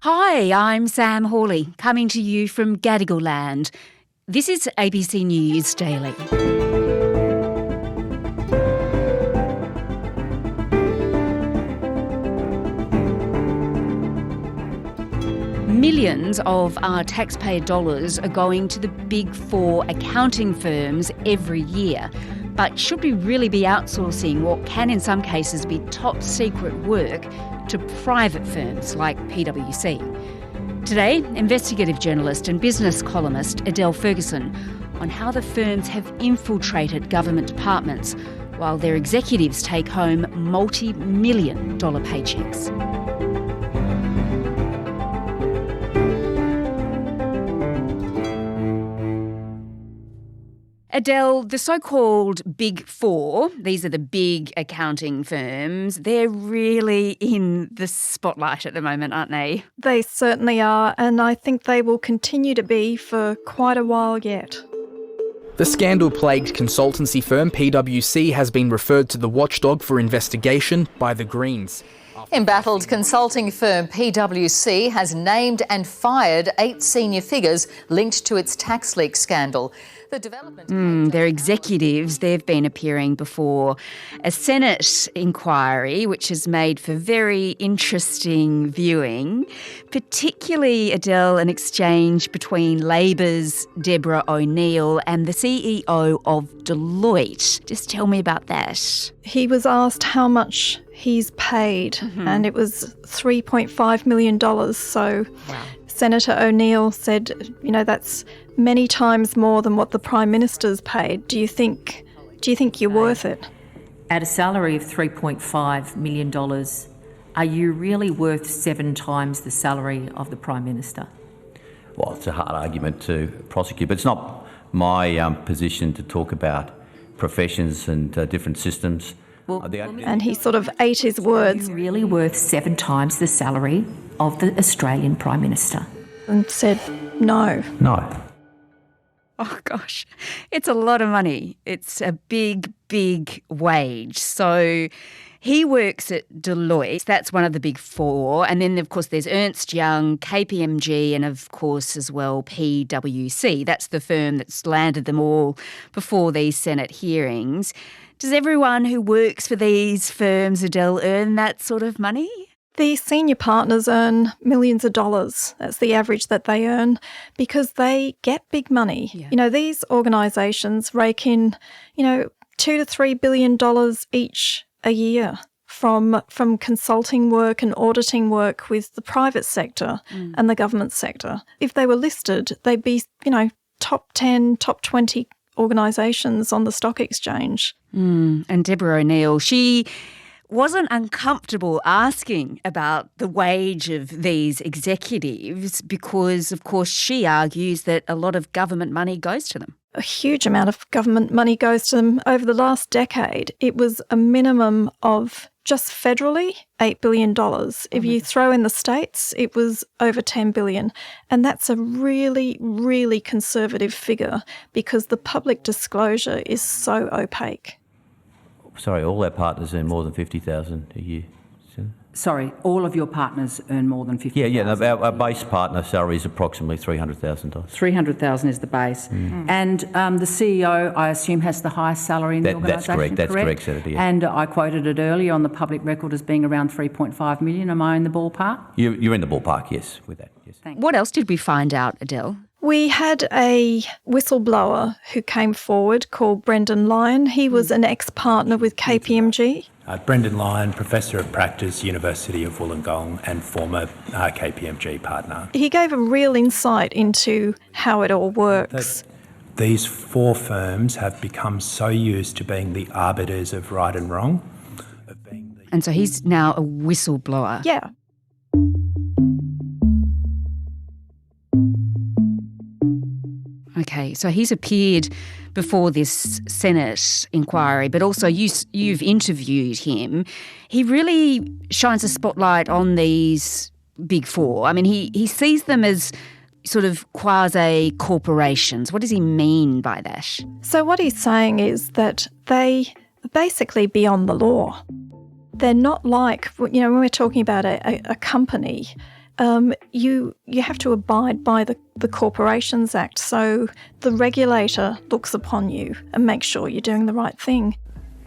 Hi, I'm Sam Hawley, coming to you from Gadigal Land. This is ABC News Daily. Millions of our taxpayer dollars are going to the big four accounting firms every year. But should we really be outsourcing what can in some cases be top secret work to private firms like PwC? Today, investigative journalist and business columnist Adele Ferguson on how the firms have infiltrated government departments while their executives take home multi-million-dollar paychecks. Adele, the so-called Big Four, these are the big accounting firms, they're really in the spotlight at the moment, aren't they? They certainly are, and I think they will continue to be for quite a while yet. The scandal-plagued consultancy firm PwC has been referred to the watchdog for investigation by the Greens. Embattled consulting firm PwC has named and fired 8 senior figures linked to its tax leak scandal. Their executives, they've been appearing before a Senate inquiry, which has made for very interesting viewing, particularly, Adele, an exchange between Labor's Deborah O'Neill and the CEO of Deloitte. Just tell me about that. He was asked how much he's paid, and it was $3.5 million. So wow. Senator O'Neill said, that's many times more than what the Prime Minister's paid. Do you think you're worth it? At a salary of $3.5 million, are you really worth 7 times the salary of the Prime Minister? Well, it's a hard argument to prosecute, but it's not my position to talk about professions and different systems. And he sort of ate his words. Are you really worth 7 times the salary of the Australian Prime Minister? And said no. No. Oh, gosh, it's a lot of money. It's a big, big wage. So he works at Deloitte. That's one of the big four. And then, of course, there's Ernst Young, KPMG, and, of course, as well, PwC. That's the firm that's landed them all before these Senate hearings. Does everyone who works for these firms, Adele, earn that sort of money? The senior partners earn millions of dollars. That's the average that they earn because they get big money. Yeah. These organisations rake in, $2 to $3 billion each a year from consulting work and auditing work with the private sector and the government sector. If they were listed, they'd be, top 10, top 20 organisations on the stock exchange. And Deborah O'Neill, she wasn't uncomfortable asking about the wage of these executives because, of course, she argues that a lot of government money goes to them. A huge amount of government money goes to them. Over the last decade, it was a minimum of just federally $8 billion. If you throw in the states, it was over $10 billion. And that's a really, really conservative figure because the public disclosure is so opaque. Sorry, all our partners earn more than $50,000 a year. Sorry, all of your partners earn more than $50,000? Yeah. Our base partner salary is approximately $300,000. $300,000 is the base. And the CEO, I assume, has the highest salary in the organisation, That's correct, Senator. Yeah. And I quoted it earlier on the public record as being around $3.5 million. Am I in the ballpark? You're in the ballpark, yes, with that. Yes. Thanks. What else did we find out, Adele? We had a whistleblower who came forward called Brendan Lyon. He was an ex-partner with KPMG. Brendan Lyon, Professor of Practice, University of Wollongong and former KPMG partner. He gave a real insight into how it all works. These 4 firms have become so used to being the arbiters of right and wrong. And so he's now a whistleblower. Yeah. Okay, so he's appeared before this Senate inquiry, but also you've interviewed him. He really shines a spotlight on these big four. I mean, he sees them as sort of quasi-corporations. What does he mean by that? So what he's saying is that they are basically beyond the law. They're not like, when we're talking about a company, you have to abide by the Corporations Act. So the regulator looks upon you and makes sure you're doing the right thing.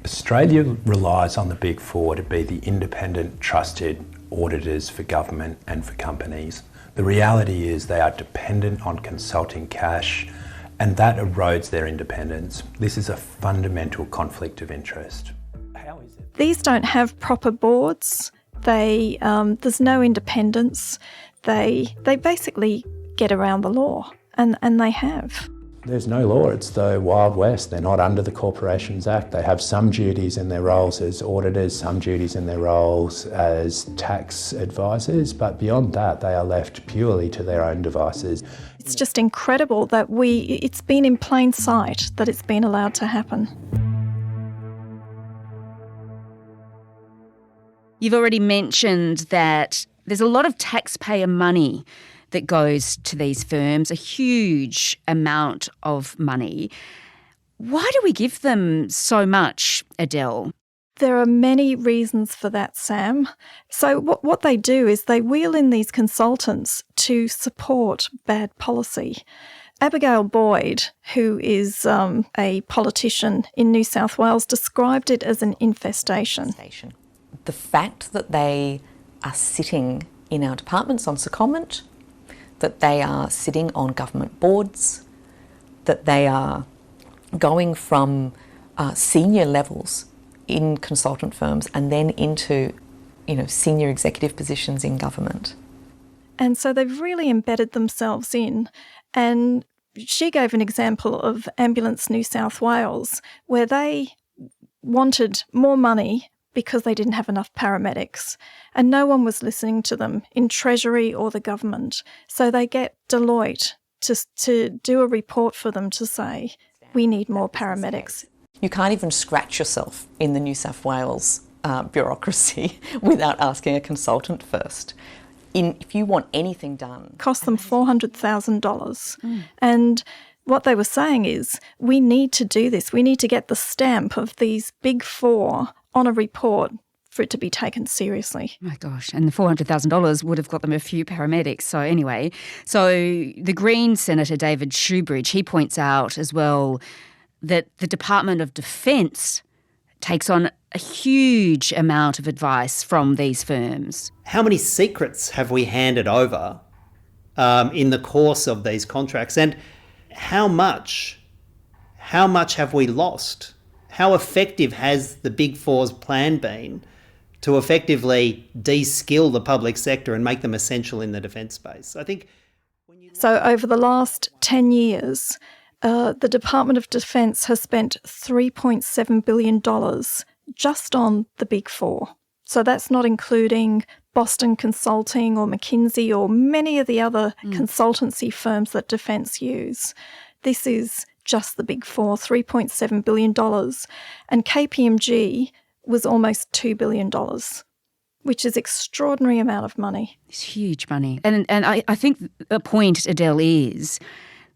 Australia relies on the Big Four to be the independent, trusted auditors for government and for companies. The reality is they are dependent on consulting cash, and that erodes their independence. This is a fundamental conflict of interest. How is it? These don't have proper boards. There's no independence. They basically get around the law, and they have. There's no law. It's the Wild West. They're not under the Corporations Act. They have some duties in their roles as auditors, some duties in their roles as tax advisors, but beyond that, they are left purely to their own devices. It's just incredible that it's been in plain sight that it's been allowed to happen. You've already mentioned that there's a lot of taxpayer money that goes to these firms, a huge amount of money. Why do we give them so much, Adele? There are many reasons for that, Sam. So what they do is they wheel in these consultants to support bad policy. Abigail Boyd, who is a politician in New South Wales, described it as an infestation. The fact that they are sitting in our departments on secondment, that they are sitting on government boards, that they are going from senior levels in consultant firms and then into, senior executive positions in government. And so they've really embedded themselves in. And she gave an example of Ambulance New South Wales, where they wanted more money because they didn't have enough paramedics, and no one was listening to them in Treasury or the government. So they get Deloitte to do a report for them to say, we need more paramedics. You can't even scratch yourself in the New South Wales bureaucracy without asking a consultant first. If you want anything done... Cost them $400,000. And what they were saying is, we need to do this. We need to get the stamp of these Big Four on a report for it to be taken seriously. Oh my gosh, and the $400,000 would have got them a few paramedics. So anyway, the Green Senator David Shoebridge, he points out as well that the Department of Defence takes on a huge amount of advice from these firms. How many secrets have we handed over in the course of these contracts, and how much have we lost? How effective has the Big Four's plan been to effectively de-skill the public sector and make them essential in the defence space? I think. So over the last 10 years, the Department of Defence has spent $3.7 billion just on the Big Four. So that's not including Boston Consulting or McKinsey or many of the other consultancy firms that Defence use. This is just the Big Four, $3.7 billion. And KPMG was almost $2 billion, which is extraordinary amount of money. It's huge money. And I think the point, Adele, is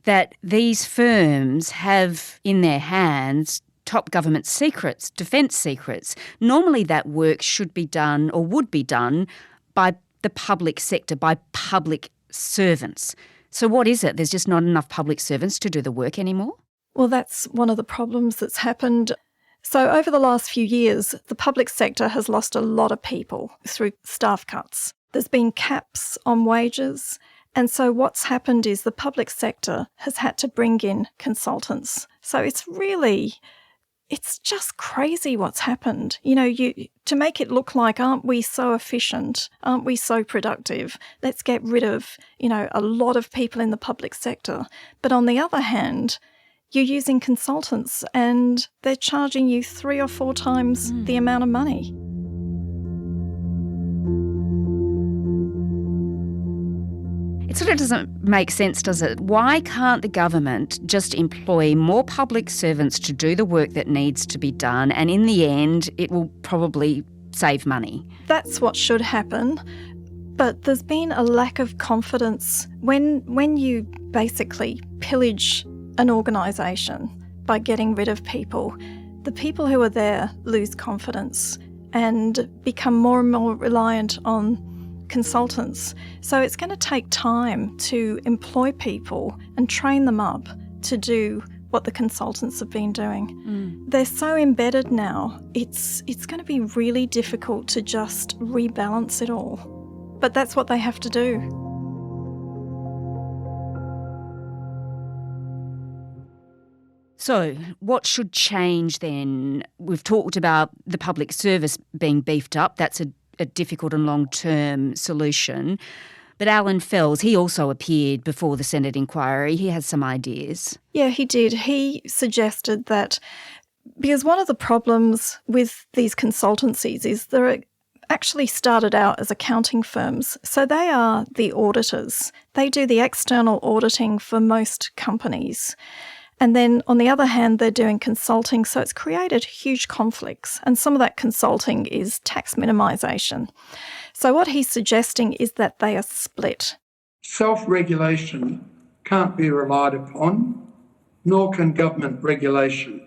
that these firms have in their hands top government secrets, defence secrets. Normally that work should be done or would be done by the public sector, by public servants. So what is it? There's just not enough public servants to do the work anymore? Well, that's one of the problems that's happened. So over the last few years, the public sector has lost a lot of people through staff cuts. There's been caps on wages. And so what's happened is the public sector has had to bring in consultants. So it's just crazy what's happened. To make it look like, aren't we so efficient? Aren't we so productive? Let's get rid of, a lot of people in the public sector. But on the other hand, you're using consultants and they're charging you 3 or 4 times the amount of money. It sort of doesn't make sense, does it? Why can't the government just employ more public servants to do the work that needs to be done, and in the end it will probably save money? That's what should happen. But there's been a lack of confidence when you basically pillage an organisation by getting rid of people. The people who are there lose confidence and become more and more reliant on consultants. So it's going to take time to employ people and train them up to do what the consultants have been doing. They're so embedded now, it's going to be really difficult to just rebalance it all. But that's what they have to do. So, what should change then? We've talked about the public service being beefed up. That's a difficult and long-term solution. But Alan Fells, he also appeared before the Senate inquiry. He has some ideas. Yeah, he did. He suggested that because one of the problems with these consultancies is they're actually started out as accounting firms. So they are the auditors. They do the external auditing for most companies. And then on the other hand, they're doing consulting. So it's created huge conflicts. And some of that consulting is tax minimisation. So what he's suggesting is that they are split. Self-regulation can't be relied upon, nor can government regulation.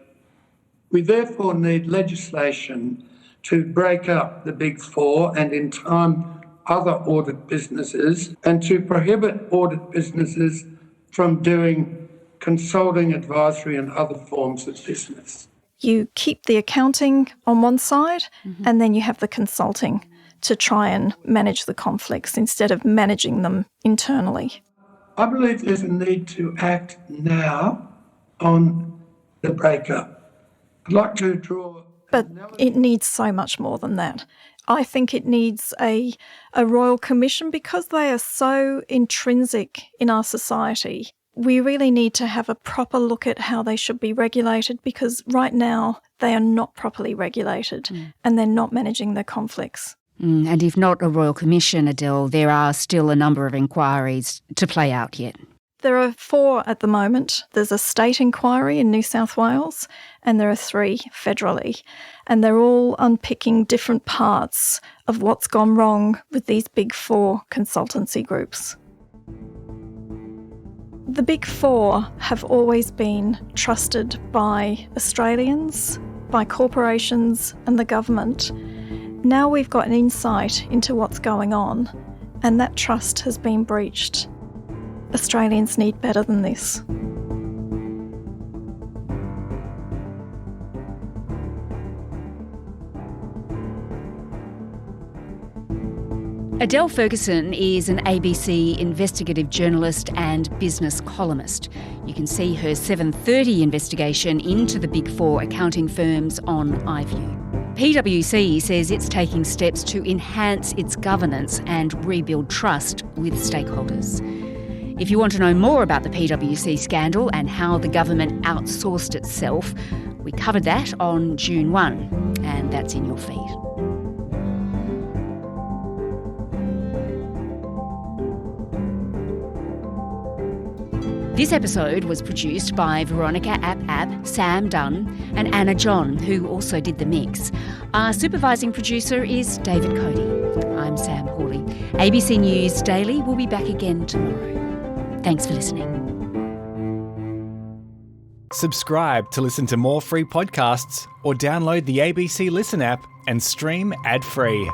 We therefore need legislation to break up the Big Four and in time other audit businesses, and to prohibit audit businesses from doing consulting, advisory and other forms of business. You keep the accounting on one side and then you have the consulting to try and manage the conflicts instead of managing them internally. I believe there's a need to act now on the breakup. I'd like to draw... But it needs so much more than that. I think it needs a royal commission because they are so intrinsic in our society. We really need to have a proper look at how they should be regulated because right now they are not properly regulated and they're not managing their conflicts. And if not a royal commission, Adele, there are still a number of inquiries to play out yet. There are 4 at the moment. There's a state inquiry in New South Wales and there are 3 federally. And they're all unpicking different parts of what's gone wrong with these Big Four consultancy groups. The Big Four have always been trusted by Australians, by corporations and the government. Now we've got an insight into what's going on, and that trust has been breached. Australians need better than this. Adele Ferguson is an ABC investigative journalist and business columnist. You can see her 7:30 investigation into the Big Four accounting firms on iView. PwC says it's taking steps to enhance its governance and rebuild trust with stakeholders. If you want to know more about the PwC scandal and how the government outsourced itself, we covered that on June 1, and that's in your feed. This episode was produced by Veronica App, Sam Dunn and Anna John, who also did the mix. Our supervising producer is David Cody. I'm Sam Hawley. ABC News Daily will be back again tomorrow. Thanks for listening. Subscribe to listen to more free podcasts or download the ABC Listen app and stream ad-free.